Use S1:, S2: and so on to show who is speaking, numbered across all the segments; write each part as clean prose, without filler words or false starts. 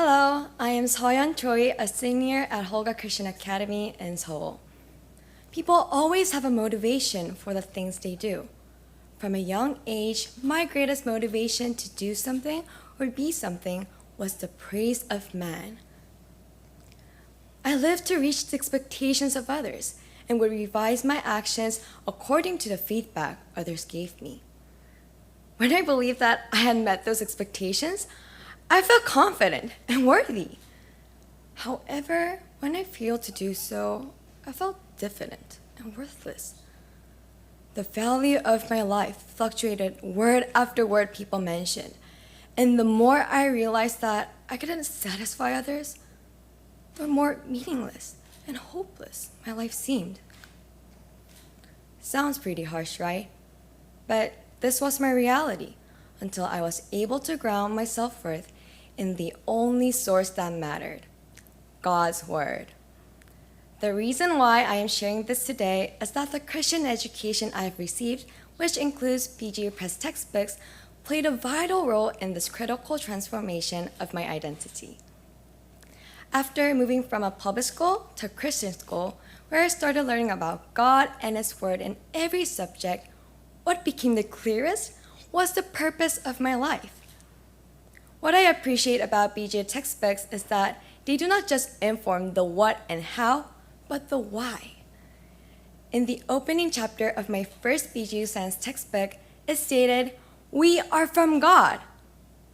S1: Hello, I am Seoyeon Choi, a senior at Holga Christian Academy in Seoul. People always have a motivation for the things they do. From a young age, my greatest motivation to do something or be something was the praise of man. I lived to reach the expectations of others and would revise my actions according to the feedback others gave me. When I believed that I had met those expectations, I felt confident and worthy. However, when I failed to do so, I felt diffident and worthless. The value of my life fluctuated word after word people mentioned, and the more I realized that I couldn't satisfy others, the more meaningless and hopeless my life seemed. Sounds pretty harsh, right? But this was my reality until I was able to ground my self-worth in the only source that mattered, God's Word. The reason why I am sharing this today is that the Christian education I have received, which includes BJU Press textbooks, played a vital role in this critical transformation of my identity. After moving from a public school to a Christian school, where I started learning about God and His Word in every subject, what became the clearest was the purpose of my life. What I appreciate about BJU textbooks is that they do not just inform the what and how, but the why. In the opening chapter of my first BJU science textbook, it stated, "We are from God.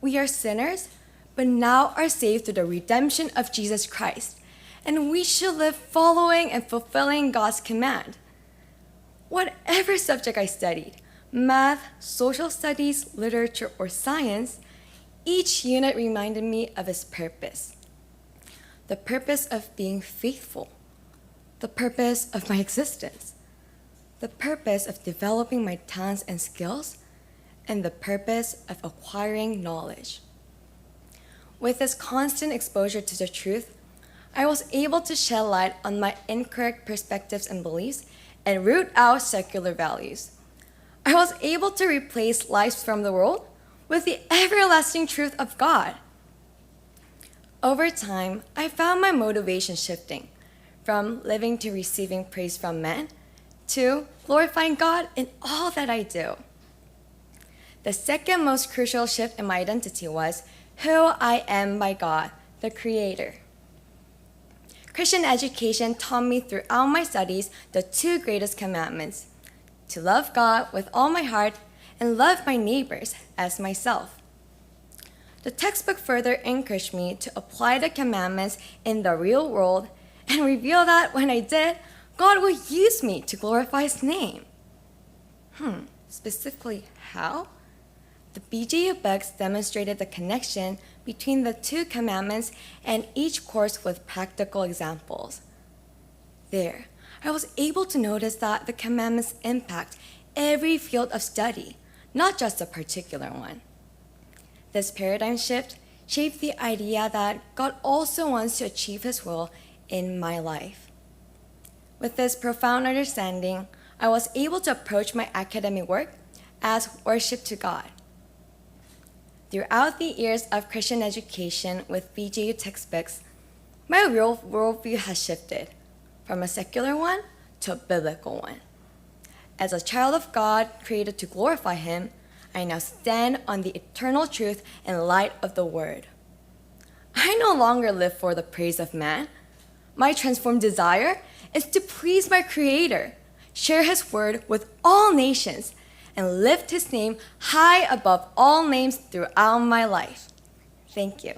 S1: We are sinners, but now are saved through the redemption of Jesus Christ, and we should live following and fulfilling God's command." Whatever subject I studied, math, social studies, literature, or science, each unit reminded me of its purpose. The purpose of being faithful, the purpose of my existence, the purpose of developing my talents and skills, and the purpose of acquiring knowledge. With this constant exposure to the truth, I was able to shed light on my incorrect perspectives and beliefs and root out secular values. I was able to replace lies from the world with the everlasting truth of God. Over time, I found my motivation shifting from living to receiving praise from men to glorifying God in all that I do. The second most crucial shift in my identity was who I am by God, the Creator. Christian education taught me throughout my studies the two greatest commandments: to love God with all my heart and love my neighbors as myself. The textbook further encouraged me to apply the commandments in the real world and reveal that when I did, God will use me to glorify His name. Specifically how? The BJU Books demonstrated the connection between the two commandments and each course with practical examples. There, I was able to notice that the commandments impact every field of study, not just a particular one. This paradigm shift shaped the idea that God also wants to achieve His will in my life. With this profound understanding, I was able to approach my academic work as worship to God. Throughout the years of Christian education with BJU textbooks, my real worldview has shifted from a secular one to a biblical one. As a child of God created to glorify Him, I now stand on the eternal truth and light of the Word. I no longer live for the praise of man. My transformed desire is to please my Creator, share His Word with all nations, and lift His name high above all names throughout my life. Thank you.